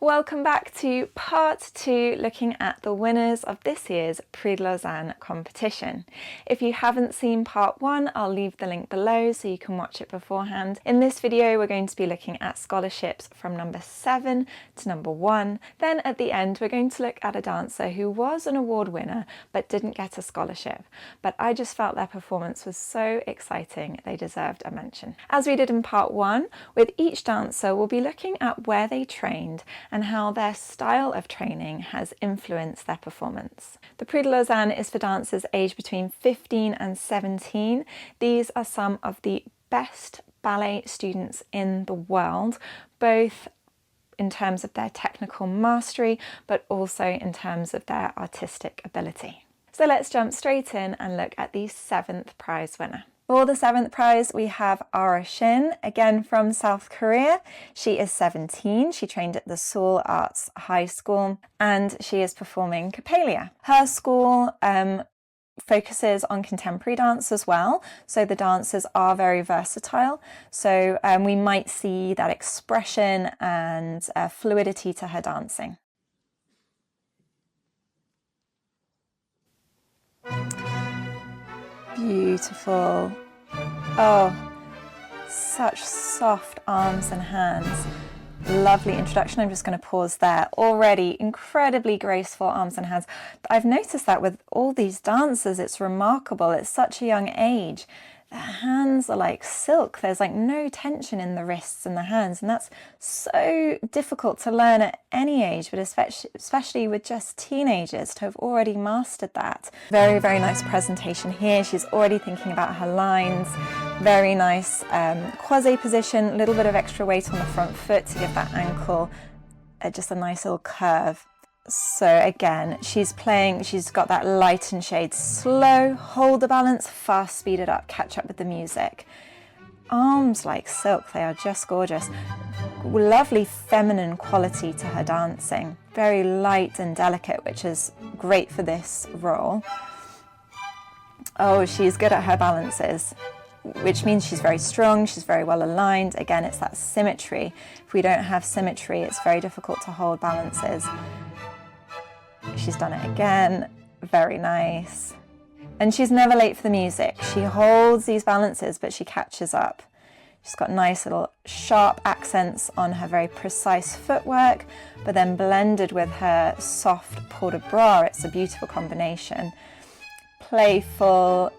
Welcome back to part 2, looking at the winners of this year's Prix de Lausanne competition. If you haven't seen part 1, I'll leave the link below so you can watch it beforehand. In this video, we're going to be looking at scholarships from number 7 to number 1. Then at the end, we're going to look at a dancer who was an award winner but didn't get a scholarship. But I just felt their performance was so exciting, they deserved a mention. As we did in part 1, with each dancer, we'll be looking at where they trained and how their style of training has influenced their performance. The Prix de Lausanne is for dancers aged between 15 and 17. These are some of the best ballet students in the world, both in terms of their technical mastery, but also in terms of their artistic ability. So let's jump straight in and look at the 7th prize winner. For the 7th prize, we have Ara Shin, again from South Korea. She is 17, she trained at the Seoul Arts High School, and she is performing Coppelia. Her school focuses on contemporary dance as well, so the dancers are very versatile. So we might see that expression and fluidity to her dancing. Beautiful. Oh, such soft arms and hands. Lovely introduction. I'm just going to pause there. Already incredibly graceful arms and hands. But I've noticed that with all these dancers, it's remarkable. It's such a young age. Their hands are like silk. There's like no tension in the wrists and the hands, and that's so difficult to learn at any age, but especially with just teenagers to have already mastered that. Very, very nice presentation here. She's already thinking about her lines. Very nice croisé position, a little bit of extra weight on the front foot to give that ankle just a nice little curve. So again, she's got that light and shade, slow, hold the balance, fast, speed it up, catch up with the music. Arms like silk, they are just gorgeous. Lovely feminine quality to her dancing. Very light and delicate, which is great for this role. Oh, she's good at her balances, which means she's very strong, she's very well aligned. Again, it's that symmetry. If we don't have symmetry, it's very difficult to hold balances. She's done it again, very nice. And she's never late for the music. She holds these balances, but she catches up. She's got nice little sharp accents on her very precise footwork, but then blended with her soft port de bras. It's a beautiful combination. Playful,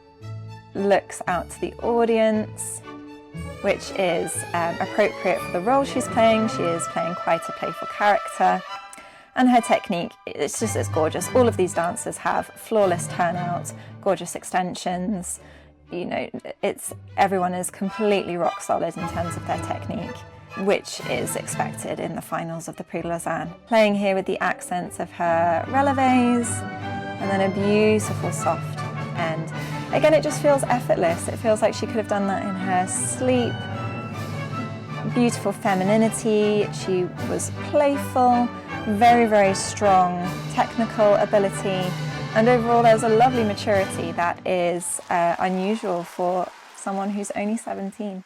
looks out to the audience, which is appropriate for the role she's playing. She is playing quite a playful character. And her technique, it's gorgeous. All of these dancers have flawless turnout, gorgeous extensions. You know, everyone is completely rock solid in terms of their technique, which is expected in the finals of the Prix de Lausanne. Playing here with the accents of her releves, and then a beautiful soft end. Again, it just feels effortless. It feels like she could have done that in her sleep. Beautiful femininity. She was playful. Very, very strong technical ability, and overall there's a lovely maturity that is unusual for someone who's only 17.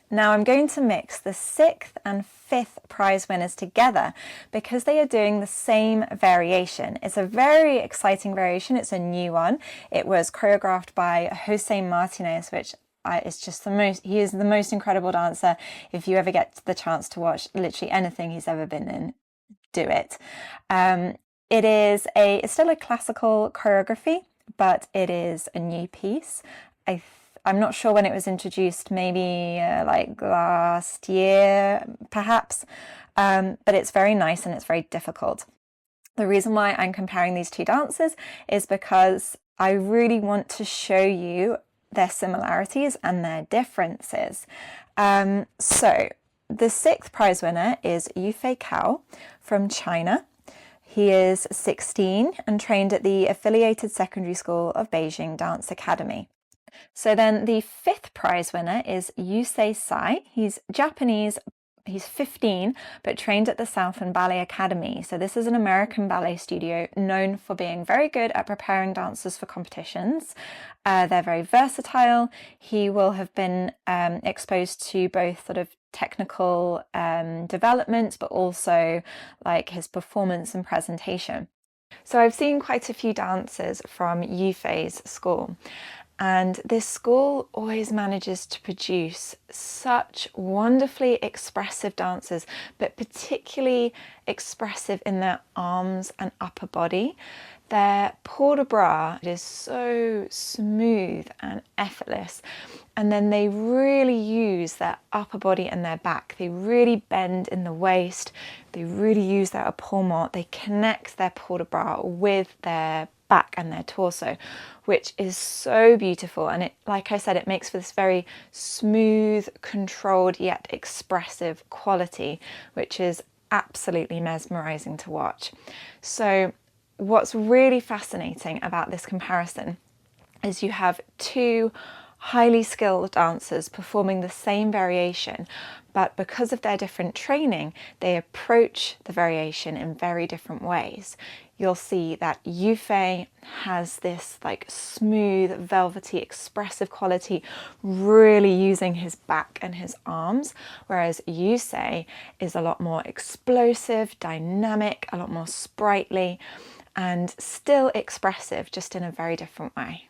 Now I'm going to mix the 6th and 5th prize winners together because they are doing the same variation. It's a very exciting variation. It's a new one. It was choreographed by Jose Martinez, which is just he is the most incredible dancer. If you ever get the chance to watch literally anything he's ever been in, do it. It's still a classical choreography, but it is a new piece. I'm not sure when it was introduced, maybe like last year perhaps, but it's very nice and it's very difficult. The reason why I'm comparing these two dances is because I really want to show you their similarities and their differences. So the 6th prize winner is Yufei Cao from China. He is 16 and trained at the affiliated secondary school of Beijing Dance Academy. So then the 5th prize winner is Yusei Sai. He's Japanese, he's 15, but trained at the Southern Ballet Academy. So this is an American ballet studio known for being very good at preparing dancers for competitions. They're very versatile. He will have been exposed to both sort of technical development, but also like his performance and presentation. So I've seen quite a few dancers from Yufei's school, and this school always manages to produce such wonderfully expressive dancers, but particularly expressive in their arms and upper body. Their port de bras is so smooth and effortless, and then they really use their upper body and their back. They really bend in the waist, they really use their epaulement, they connect their port de bras with their back and their torso, which is so beautiful. And it, like I said, it makes for this very smooth, controlled yet expressive quality, which is absolutely mesmerizing to watch. So what's really fascinating about this comparison is you have two highly skilled dancers performing the same variation, but because of their different training, they approach the variation in very different ways. You'll see that Yufei has this like smooth, velvety, expressive quality, really using his back and his arms, whereas Yusei is a lot more explosive, dynamic, a lot more sprightly, and still expressive, just in a very different way.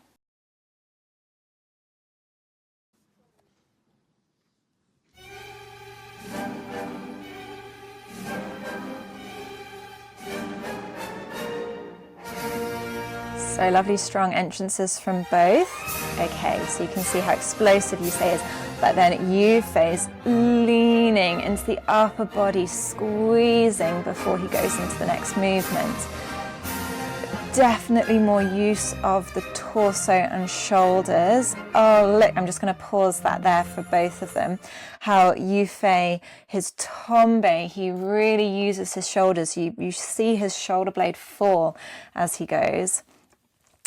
So lovely strong entrances from both. Okay, so you can see how explosive Yusei is, but then Yufei is leaning into the upper body, squeezing before he goes into the next movement. Definitely more use of the torso and shoulders. Oh look, I'm just going to pause that there for both of them. How Yufei, his tombe, he really uses his shoulders. You see his shoulder blade fall as he goes.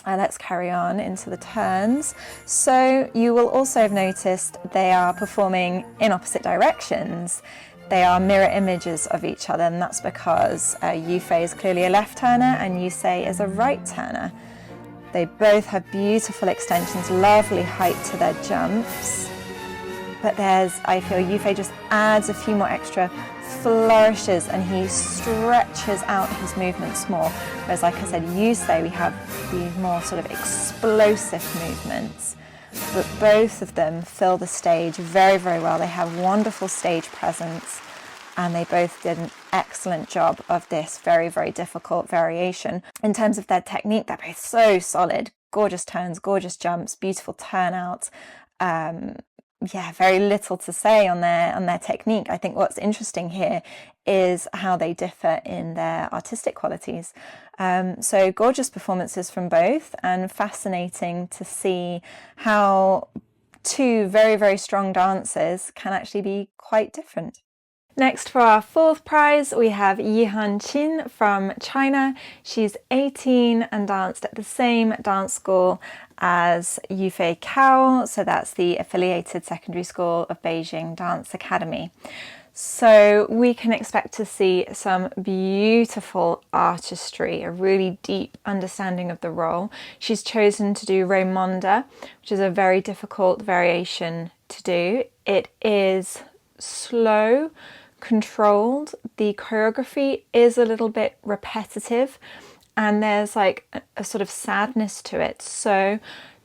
Let's carry on into the turns. So you will also have noticed they are performing in opposite directions. They are mirror images of each other, and that's because Yufei is clearly a left turner and Yusei is a right turner. They both have beautiful extensions, lovely height to their jumps. But I feel Yufei just adds a few more extra flourishes and he stretches out his movements more. Whereas, like I said, Yusei, we have these more sort of explosive movements. But both of them fill the stage very, very well. They have wonderful stage presence, and they both did an excellent job of this very, very difficult variation. In terms of their technique, they're both so solid. Gorgeous turns, gorgeous jumps, beautiful turnouts. Yeah, very little to say on their technique. I think what's interesting here is how they differ in their artistic qualities. So gorgeous performances from both, and fascinating to see how two very, very strong dancers can actually be quite different. Next, for our fourth prize, we have Yihan Chin from China. She's 18 and danced at the same dance school as Yufei Cao, so that's the affiliated secondary school of Beijing Dance Academy. So we can expect to see some beautiful artistry, a really deep understanding of the role. She's chosen to do Raymonda, which is a very difficult variation to do. It is slow, controlled. The choreography is a little bit repetitive, and there's like a sort of sadness to it. So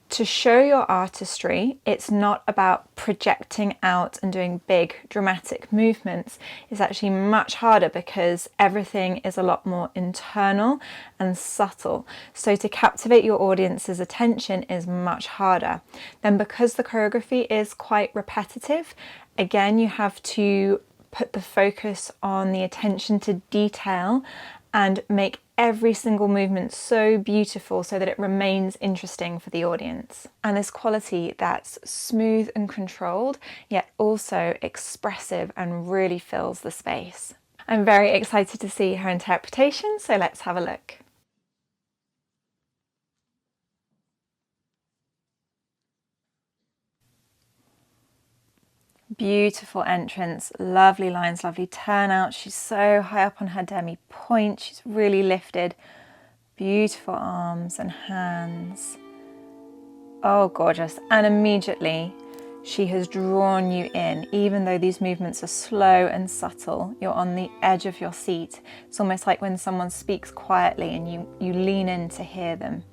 to show your artistry, it's not about projecting out and doing big dramatic movements. It's actually much harder because everything is a lot more internal and subtle. So to captivate your audience's attention is much harder. Then because the choreography is quite repetitive, again, you have to put the focus on the attention to detail and make every single movement so beautiful so that it remains interesting for the audience. And this quality that's smooth and controlled, yet also expressive and really fills the space. I'm very excited to see her interpretation, so let's have a look. Beautiful entrance, lovely lines, lovely turnout. She's so high up on her demi point. She's really lifted. Beautiful arms and hands. Oh, gorgeous. And immediately She has drawn you in. Even though these movements are slow and subtle, you're on the edge of your seat. It's almost like when someone speaks quietly and you lean in to hear them.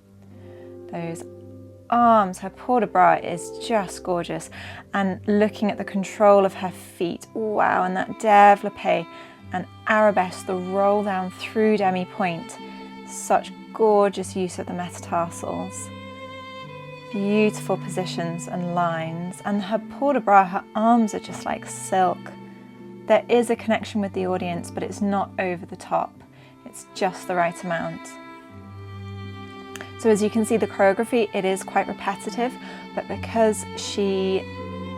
Those arms, her port de bras is just gorgeous. And looking at the control of her feet, wow, and that développé and arabesque, the roll down through demi-pointe. Such gorgeous use of the metatarsals. Beautiful positions and lines, and her port de bras, her arms are just like silk. There is a connection with the audience, but it's not over the top. It's just the right amount. So as you can see, the choreography, it is quite repetitive, but because she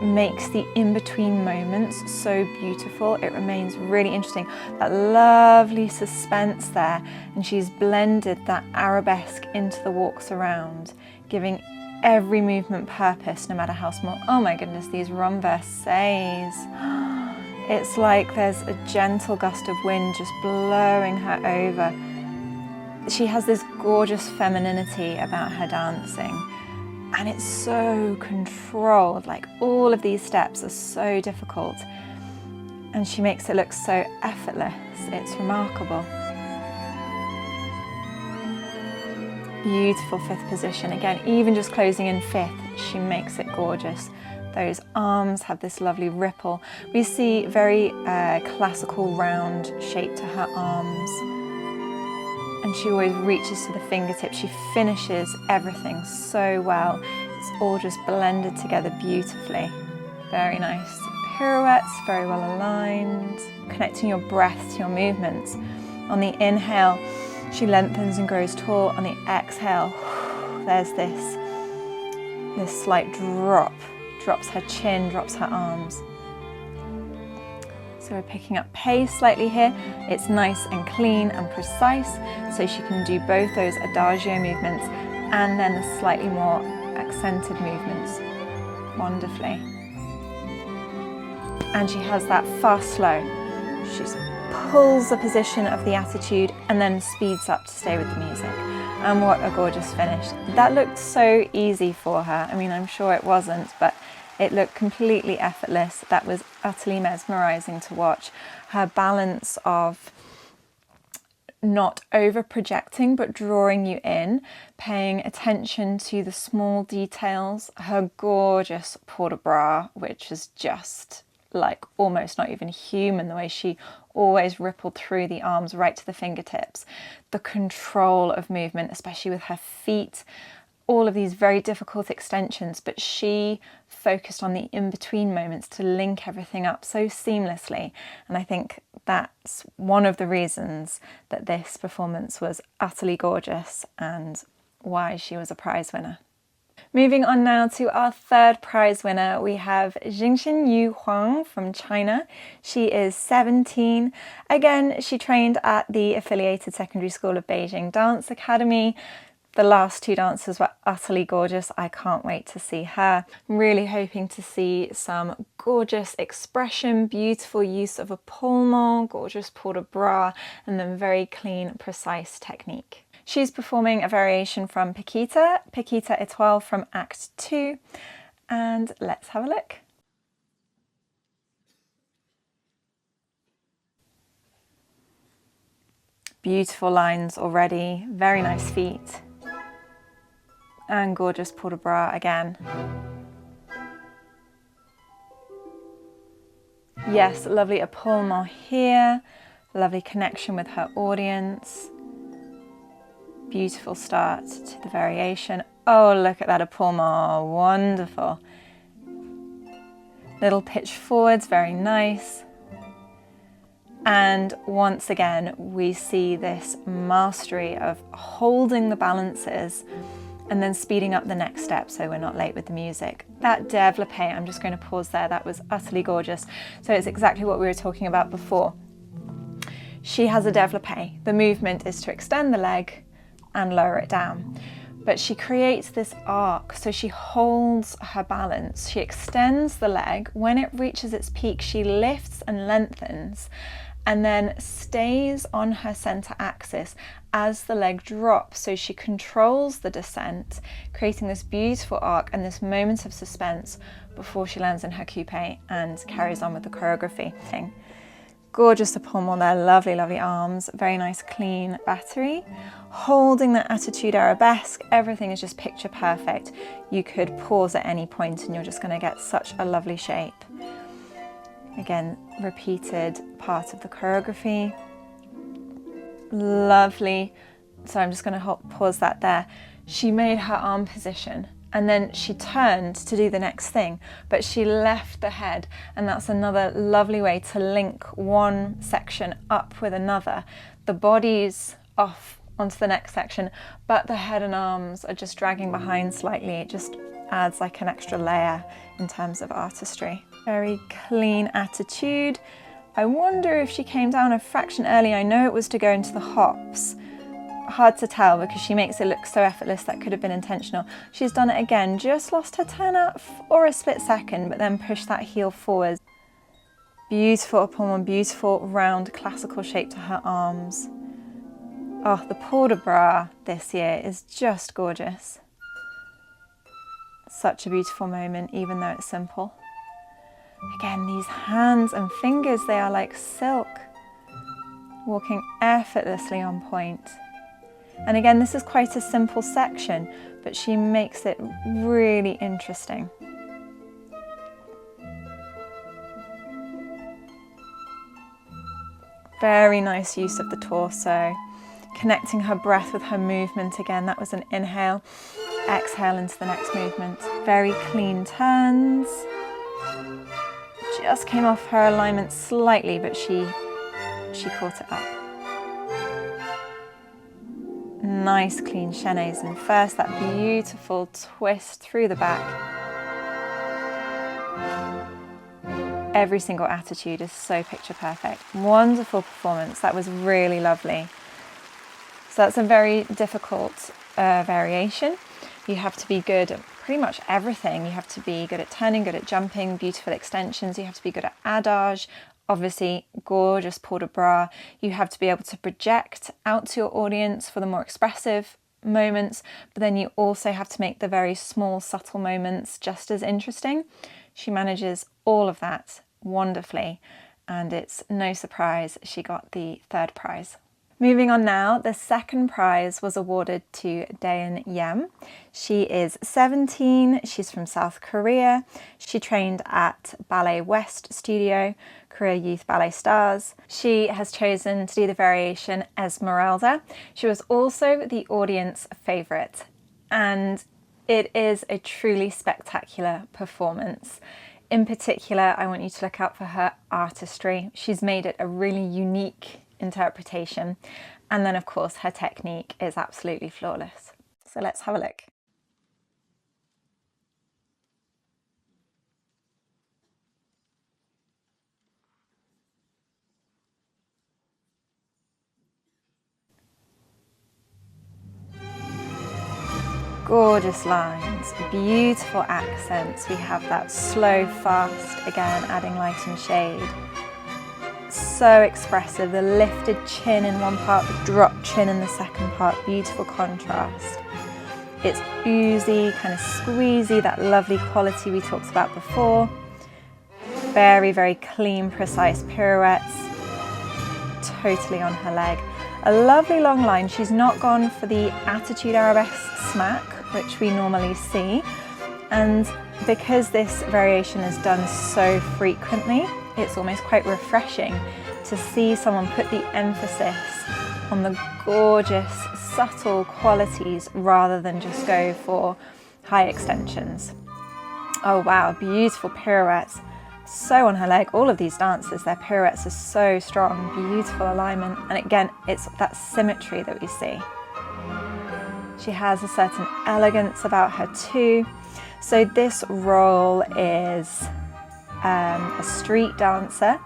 makes the in-between moments so beautiful, it remains really interesting. That lovely suspense there, and she's blended that arabesque into the walks around, giving every movement purpose, no matter how small. Oh my goodness, these renversés. It's like there's a gentle gust of wind just blowing her over. She has this gorgeous femininity about her dancing, and it's so controlled. Like, all of these steps are so difficult, and she makes it look so effortless. It's remarkable. Beautiful fifth position. Again, even just closing in fifth, she makes it gorgeous. Those arms have this lovely ripple. We see very classical round shape to her arms. And she always reaches to the fingertips. She finishes everything so well. It's all just blended together beautifully. Very nice pirouettes, very well aligned. Connecting your breath to your movements. On the inhale, she lengthens and grows tall. On the exhale, there's this slight drop. Drops her chin, drops her arms. So we're picking up pace slightly here. It's nice and clean and precise, so she can do both those adagio movements and then the slightly more accented movements wonderfully. And she has that fast slow. She pulls the position of the attitude and then speeds up to stay with the music. And what a gorgeous finish. That looked so easy for her. I mean, I'm sure it wasn't, but it looked completely effortless. That was utterly mesmerizing to watch. Her balance of not over projecting but drawing you in, paying attention to the small details. Her gorgeous port de bras, which is just like almost not even human, the way she always rippled through the arms right to the fingertips. The control of movement, especially with her feet. All of these very difficult extensions, but she focused on the in-between moments to link everything up so seamlessly. And I think that's one of the reasons that this performance was utterly gorgeous and why she was a prize winner. Moving on now to our third prize winner, we have Jingshin Yu from China. She is 17. Again, she trained at the affiliated secondary school of Beijing Dance Academy. The last two dancers were utterly gorgeous. I can't wait to see her. I'm really hoping to see some gorgeous expression, beautiful use of a epaulement, gorgeous port de bras, and then very clean, precise technique. She's performing a variation from Pietra Étoile from Act 2, and let's have a look. Beautiful lines already, very nice feet. And gorgeous port de bras again. Yes, lovely epaulement here. Lovely connection with her audience. Beautiful start to the variation. Oh, look at that epaulement, wonderful. Little pitch forwards, very nice. And once again, we see this mastery of holding the balances and then speeding up the next step so we're not late with the music. That développé, I'm just going to pause there, that was utterly gorgeous. So it's exactly what we were talking about before. She has a développé. The movement is to extend the leg and lower it down. But she creates this arc, so she holds her balance. She extends the leg. When it reaches its peak, she lifts and lengthens. and then stays on her center axis as the leg drops. So she controls the descent, creating this beautiful arc and this moment of suspense before she lands in her coupe and carries on with the choreography. Gorgeous epaulement there, lovely, lovely arms, very nice clean battery. Holding that attitude arabesque, everything is just picture perfect. You could pause at any point and you're just going to get such a lovely shape. Again, repeated part of the choreography. Lovely. So I'm just going to pause that there. She made her arm position and then she turned to do the next thing, but she left the head, and that's another lovely way to link one section up with another. The body's off onto the next section, but the head and arms are just dragging behind slightly. It just adds like an extra layer in terms of artistry. Very clean attitude. I wonder if she came down a fraction early. I know it was to go into the hops. Hard to tell because she makes it look so effortless. That could have been intentional. She's done it again, just lost her turn out for a split second, but then pushed that heel forward. Beautiful upon one, beautiful round classical shape to her arms. Oh, the port de bras this year is just gorgeous. Such a beautiful moment, even though it's simple. Again, these hands and fingers, they are like silk, walking effortlessly on point. And again, this is quite a simple section, but she makes it really interesting. Very nice use of the torso, connecting her breath with her movement. Again, that was an inhale, exhale into the next movement. Very clean turns. Just came off her alignment slightly, but she caught it up. Nice clean chaînés in first, that beautiful twist through the back. Every single attitude is so picture perfect. Wonderful performance, that was really lovely. So that's a very difficult variation. You have to be good at pretty much everything. You have to be good at turning, good at jumping, beautiful extensions. You have to be good at adage, obviously gorgeous port de bras. You have to be able to project out to your audience for the more expressive moments, but then you also have to make the very small, subtle moments just as interesting. She manages all of that wonderfully, and it's no surprise she got the third prize. Moving on now, the second prize was awarded to Daeun Yem. She is 17, she's from South Korea. She trained at Ballet West Studio, Korea Youth Ballet Stars. She has chosen to do the variation Esmeralda. She was also the audience favourite, and it is a truly spectacular performance. In particular, I want you to look out for her artistry. She's made it a really unique interpretation, and then of course her technique is absolutely flawless. So let's have a look. Gorgeous lines, beautiful accents. We have that slow, fast, again adding light and shade. So expressive, the lifted chin in one part, the dropped chin in the second part, beautiful contrast. It's oozy, kind of squeezy, that lovely quality we talked about before. Very, very clean, precise pirouettes, totally on her leg. A lovely long line. She's not gone for the attitude arabesque smack, which we normally see. And because this variation is done so frequently, it's almost quite refreshing to see someone put the emphasis on the gorgeous, subtle qualities rather than just go for high extensions. Oh wow, beautiful pirouettes. So on her leg, all of these dancers, their pirouettes are so strong, beautiful alignment. And again, it's that symmetry that we see. She has a certain elegance about her too. So this role is a street dancer.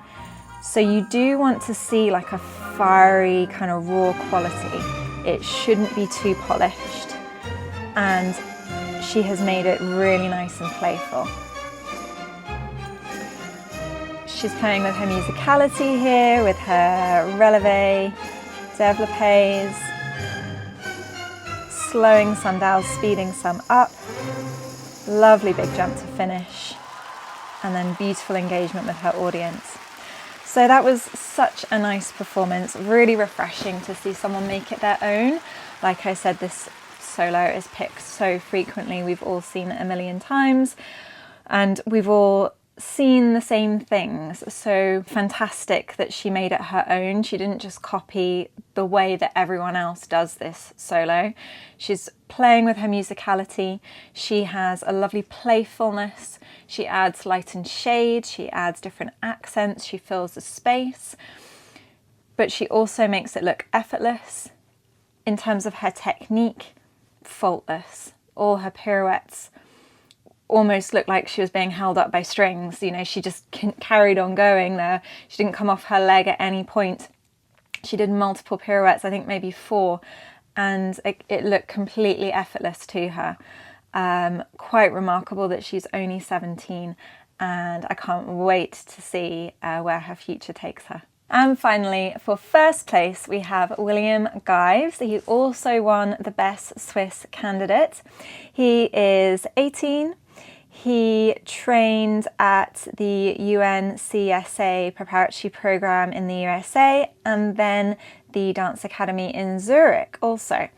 So you do want to see like a fiery kind of raw quality. It shouldn't be too polished. And she has made it really nice and playful. she's playing with her musicality here, with her releve, développés, slowing some down, speeding some up. Lovely big jump to finish, and then beautiful engagement with her audience. So that was such a nice performance, really refreshing to see someone make it their own. Like I said, this solo is picked so frequently, we've all seen it a million times, and we've all seen the same things. So fantastic that she made it her own. She didn't just copy the way that everyone else does this solo. She's playing with her musicality. She has a lovely playfulness. She adds light and shade. She adds different accents. She fills the space. But she also makes it look effortless. In terms of her technique, faultless. All her pirouettes almost looked like she was being held up by strings. You know, she just carried on going there. She didn't come off her leg at any point. She did multiple pirouettes, I think maybe 4, and it looked completely effortless to her. Quite remarkable that she's only 17, and I can't wait to see where her future takes her. And finally, for first place, we have William Gyves. He also won the Best Swiss Candidate. He is 18. He trained at the UNCSA preparatory program in the USA, and then the Dance Academy in Zurich also.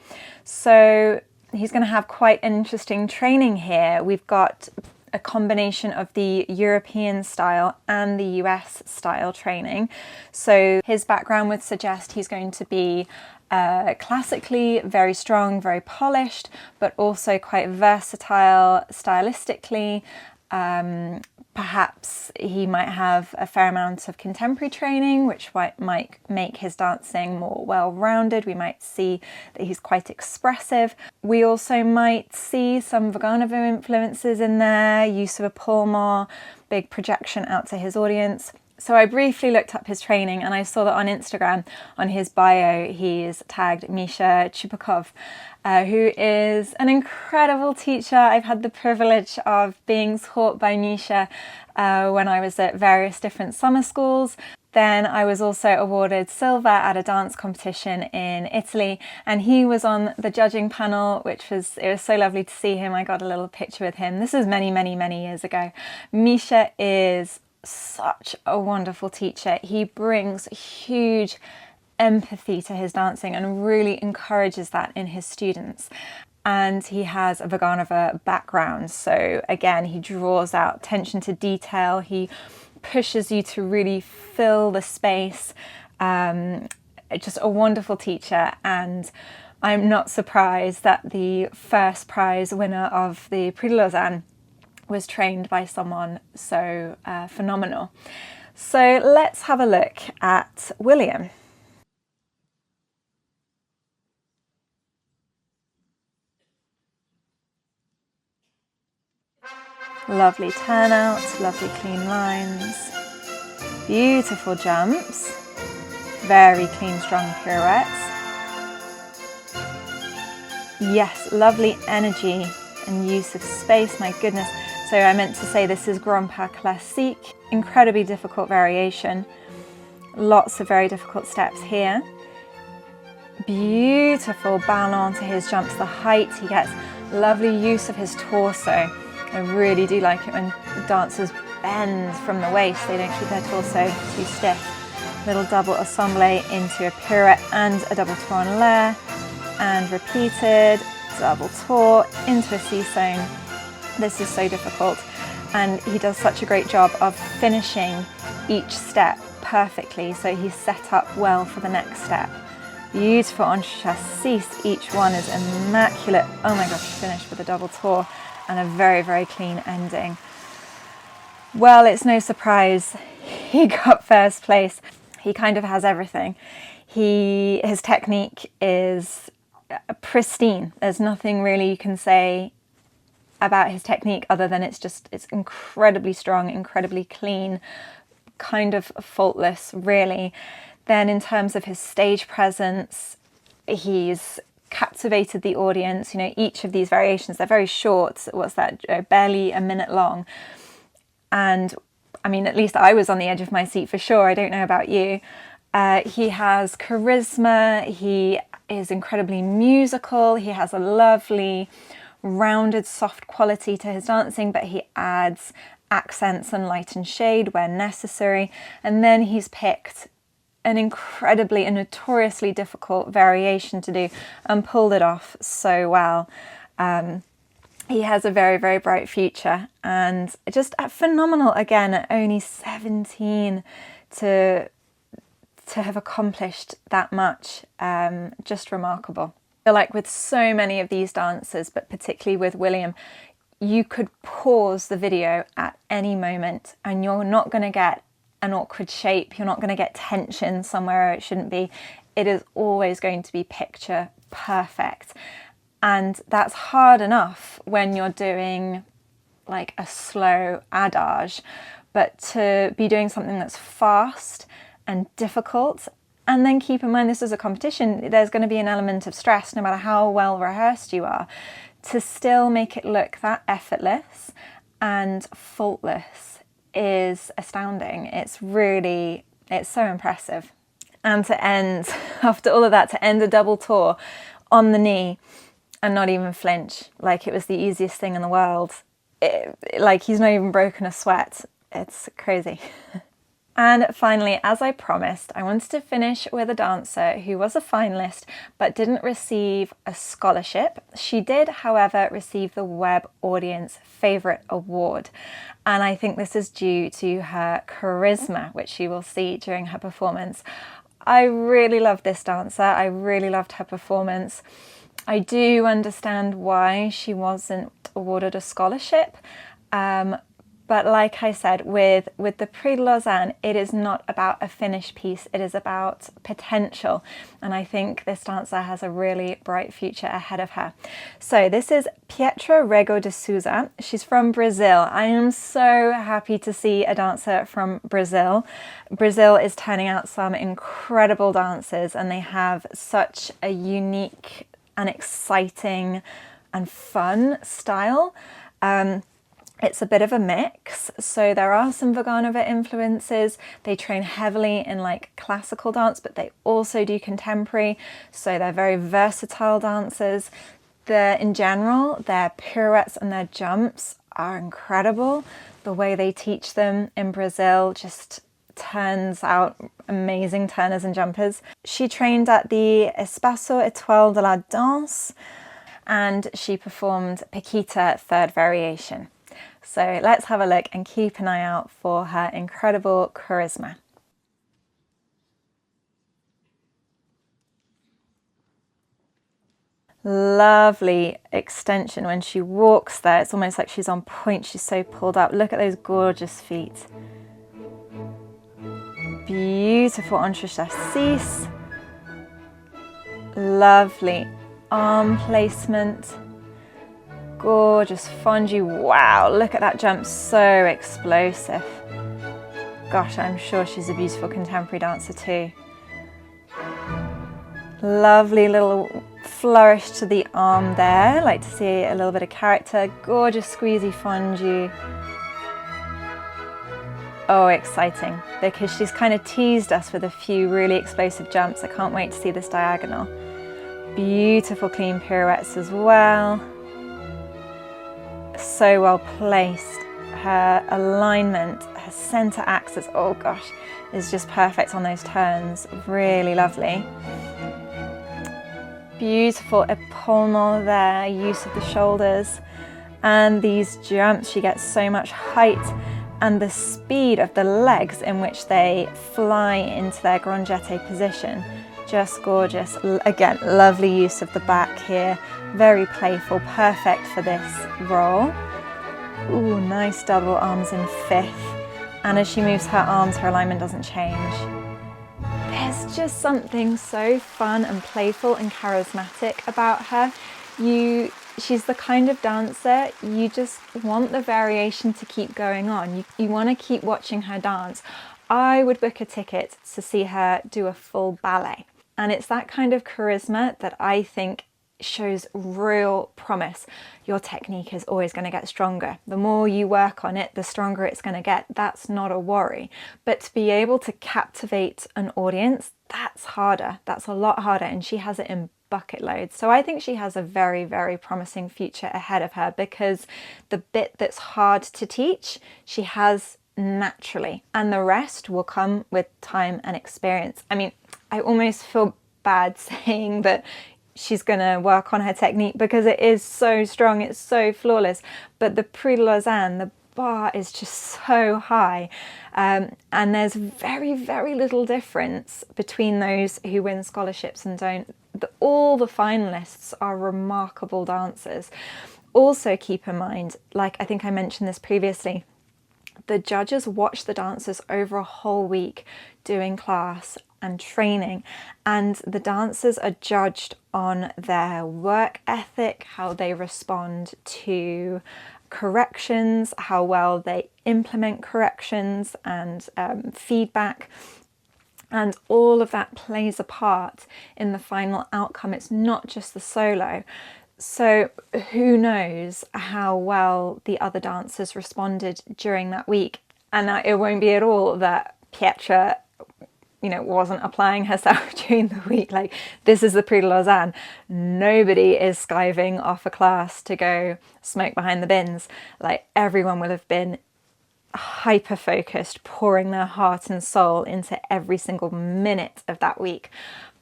So he's going to have quite an interesting training here. We've got a combination of the European style and the US style training. So his background would suggest he's going to be classically very strong, very polished, but also quite versatile stylistically. Perhaps he might have a fair amount of contemporary training, which might make his dancing more well-rounded. We might see that he's quite expressive. We also might see some Vaganova influences in there, use of a pulmot, big projection out to his audience. So I briefly looked up his training, and I saw that on Instagram, on his bio, he's tagged Misha Chupakov, who is an incredible teacher. I've had the privilege of being taught by Misha when I was at various different summer schools. Then I was also awarded silver at a dance competition in Italy, and he was on the judging panel, it was so lovely to see him. I got a little picture with him. This is many, many, many years ago. Misha is such a wonderful teacher. He brings huge empathy to his dancing and really encourages that in his students. And he has a Vaganova background, so again, he draws out attention to detail. He pushes you to really fill the space. Just a wonderful teacher, and I'm not surprised that the first prize winner of the Prix de Lausanne was trained by someone so phenomenal. So let's have a look at William. Lovely turnout, lovely clean lines, beautiful jumps, very clean, strong pirouettes. Yes, lovely energy and use of space, my goodness. So I meant to say this is Grand Pas Classique, incredibly difficult variation, lots of very difficult steps here. Beautiful ballon to his jumps, the height he gets, lovely use of his torso. I really do like it when dancers bend from the waist, they don't keep their torso too stiff. Little double assemblée into a pirouette and a double tour en l'air, and repeated, double tour into a C-zone. This is so difficult, and he does such a great job of finishing each step perfectly, so he's set up well for the next step. Beautiful on chassis, each one is immaculate. Oh my gosh, finished with a double tour and a very, very clean ending. Well, it's no surprise he got first place. He kind of has everything. His technique is pristine. There's nothing really you can say about his technique other than it's incredibly strong, incredibly clean, kind of faultless, really. Then in terms of his stage presence, he's captivated the audience. You know, each of these variations, they're very short. What's that? Barely a minute long. And I mean, at least I was on the edge of my seat for sure. I don't know about you. He has charisma, he is incredibly musical, he has a lovely, rounded, soft quality to his dancing, but he adds accents and light and shade where necessary. And then he's picked an incredibly and notoriously difficult variation to do and pulled it off so well. He has a very, very bright future, and just phenomenal again at only 17 to have accomplished that much. Just remarkable. I feel like with so many of these dancers, but particularly with William, you could pause the video at any moment and you're not going to get an awkward shape, you're not going to get tension somewhere it shouldn't be. It is always going to be picture perfect. And that's hard enough when you're doing like a slow adage, but to be doing something that's fast and difficult, and then keep in mind this is a competition, there's going to be an element of stress no matter how well rehearsed you are, to still make it look that effortless and faultless is astounding. It's so impressive. And to end, after all of that, to end a double tour on the knee and not even flinch, like it was the easiest thing in the world. Like he's not even broken a sweat. It's crazy. And finally, as I promised, I wanted to finish with a dancer who was a finalist but didn't receive a scholarship. She did, however, receive the Web Audience Favourite Award. And I think this is due to her charisma, which you will see during her performance. I really loved this dancer. I really loved her performance. I do understand why she wasn't awarded a scholarship. But like I said, with the Prix de Lausanne, it is not about a finished piece, it is about potential. And I think this dancer has a really bright future ahead of her. So this is Pietra Souza. She's from Brazil. I am so happy to see a dancer from Brazil. Brazil is turning out some incredible dancers, and they have such a unique and exciting and fun style. It's a bit of a mix, so there are some Vaganova influences. They train heavily in like classical dance, but they also do contemporary, so they're very versatile dancers. In general, their pirouettes and their jumps are incredible. The way they teach them in Brazil just turns out amazing turners and jumpers. She trained at the Espaço Étoile de la Danse, and she performed Paquita third variation. So let's have a look and keep an eye out for her incredible charisma. Lovely extension when she walks there. It's almost like she's on point. She's so pulled up. Look at those gorgeous feet. Beautiful entrechat. Lovely arm placement. Gorgeous fondue. Wow, look at that jump, so explosive. Gosh, I'm sure she's a beautiful contemporary dancer too. Lovely little flourish to the arm there. Like to see a little bit of character. Gorgeous squeezy fondue. Oh, exciting, because she's kind of teased us with a few really explosive jumps. I can't wait to see this diagonal. Beautiful clean pirouettes as well. So well placed. Her alignment, her center axis, oh gosh, is just perfect on those turns. Really lovely. Beautiful epaulement there, use of the shoulders. And these jumps, she gets so much height, and the speed of the legs in which they fly into their grand jeté position. Just gorgeous. Again, lovely use of the back here. Very playful, perfect for this role. Ooh, nice double arms in fifth. And as she moves her arms, her alignment doesn't change. There's just something so fun and playful and charismatic about her. She's the kind of dancer, you just want the variation to keep going on. You want to keep watching her dance. I would book a ticket to see her do a full ballet. And it's that kind of charisma that I think shows real promise. Your technique is always going to get stronger. The more you work on it, the stronger it's going to get. That's not a worry. But to be able to captivate an audience, that's harder. That's a lot harder, and she has it in bucket loads. So I think she has a very, very promising future ahead of her, because the bit that's hard to teach, she has naturally, and the rest will come with time and experience. I mean, I almost feel bad saying that she's going to work on her technique, because it is so strong, it's so flawless, but the Prix de Lausanne, the bar is just so high, and there's very, very little difference between those who win scholarships and don't. All the finalists are remarkable dancers. Also keep in mind, like I think I mentioned this previously, the judges watch the dancers over a whole week doing class and training, and the dancers are judged on their work ethic, how they respond to corrections, how well they implement corrections and feedback. And all of that plays a part in the final outcome. It's not just the solo. So who knows how well the other dancers responded during that week. And it won't be at all that Pietra, wasn't applying herself during the week. Like, this is the Prix de Lausanne. Nobody is skiving off a class to go smoke behind the bins. Like, everyone will have been hyper focused, pouring their heart and soul into every single minute of that week.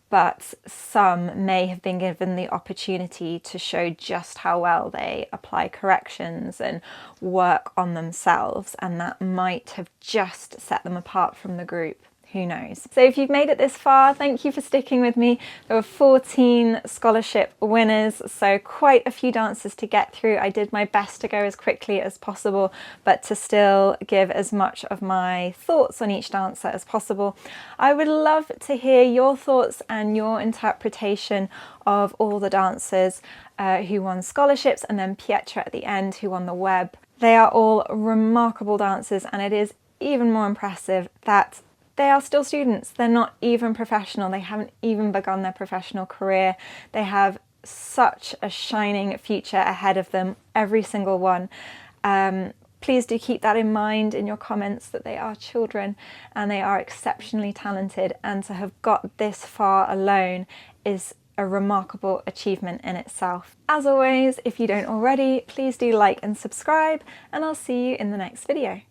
But some may have been given the opportunity to show just how well they apply corrections and work on themselves, and that might have just set them apart from the group. Who knows? So if you've made it this far, thank you for sticking with me. There were 14 scholarship winners, so quite a few dancers to get through. I did my best to go as quickly as possible, but to still give as much of my thoughts on each dancer as possible. I would love to hear your thoughts and your interpretation of all the dancers who won scholarships, and then Pietra at the end, who won the web. They are all remarkable dancers, and it is even more impressive that they are still students. They're not even professional. They haven't even begun their professional career. They have such a shining future ahead of them, every single one. Please do keep that in mind in your comments, that they are children and they are exceptionally talented, and to have got this far alone is a remarkable achievement in itself. As always, if you don't already, please do like and subscribe, and I'll see you in the next video.